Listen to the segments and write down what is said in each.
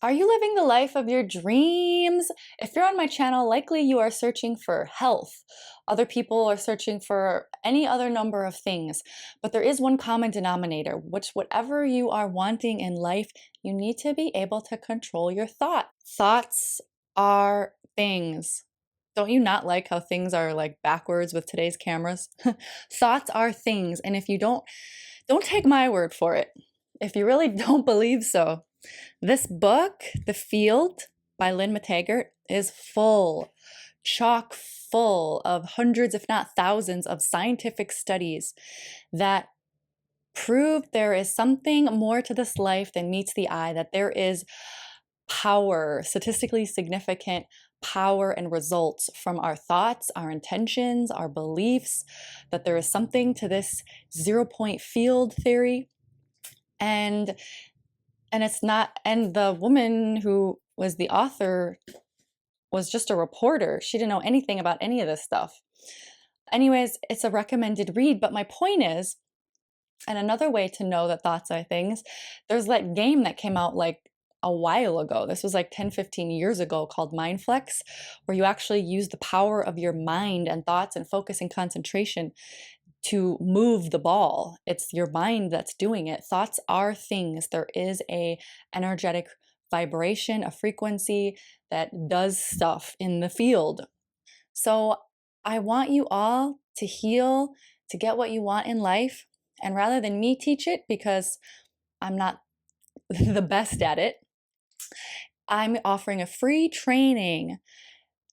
Are you living the life of your dreams? If you're on my channel, likely you are searching for health. Other people are searching for any other number of things, but there is one common denominator, which whatever you are wanting in life, you need to be able to control your thought. Thoughts are things. Don't you not like how things are like backwards with today's cameras? Thoughts are things, and if you don't take my word for it. If you really don't believe so, this book, The Field by Lynn McTaggart, is full, chock full of hundreds, if not thousands, of scientific studies that prove there is something more to this life than meets the eye, that there is power, statistically significant power and results from our thoughts, our intentions, our beliefs, that there is something to this 0 point field theory. And it's not, and the woman who was the author was just a reporter. She didn't know anything about any of this stuff. Anyways, it's a recommended read, but my point is, and another way to know that thoughts are things, there's that game that came out like a while ago. This was like 10, 15 years ago, called Mindflex, where you actually use the power of your mind and thoughts and focus and concentration to move the ball. It's your mind that's doing it. Thoughts are things. There is a energetic vibration, a frequency that does stuff in the field. So I want you all to heal, to get what you want in life. And rather than me teach it, because I'm not the best at it, I'm offering a free training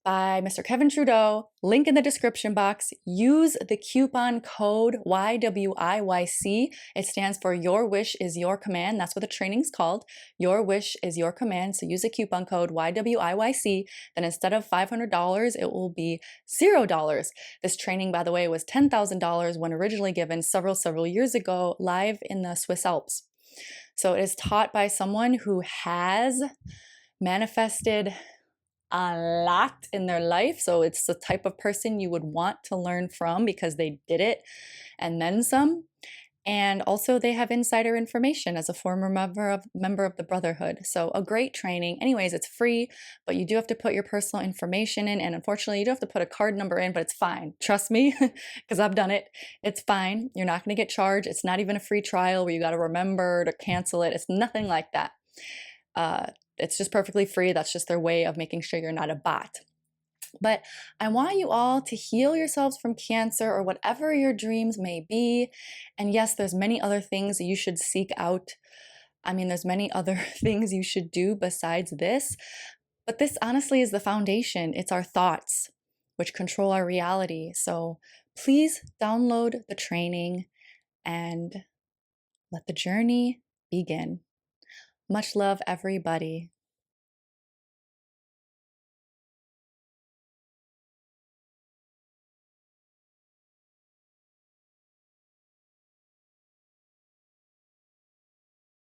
by Mr. Kevin Trudeau, link in the description box. Use the coupon code YWIYC. It stands for Your Wish is Your Command. That's what the training's called. Your Wish is Your Command. So use the coupon code YWIYC. Then instead of $500, it will be $0. This training, by the way, was $10,000 when originally given several years ago, live in the Swiss Alps. So it is taught by someone who has manifested a lot in their life. So it's the type of person you would want to learn from because they did it and then some. And also they have insider information as a former member of the Brotherhood. So a great training. Anyways, it's free, but you do have to put your personal information in. And unfortunately, you do have to put a card number in, but it's fine. Trust me, because I've done it. It's fine. You're not going to get charged. It's not even a free trial where you got to remember to cancel it. It's nothing like that. It's just perfectly free. That's just their way of making sure you're not a bot. But I want you all to heal yourselves from cancer or whatever your dreams may be. And yes, there's many other things that you should seek out. I mean, there's many other things you should do besides this. But this honestly is the foundation. It's our thoughts, which control our reality. So please download the training and let the journey begin. Much love, everybody.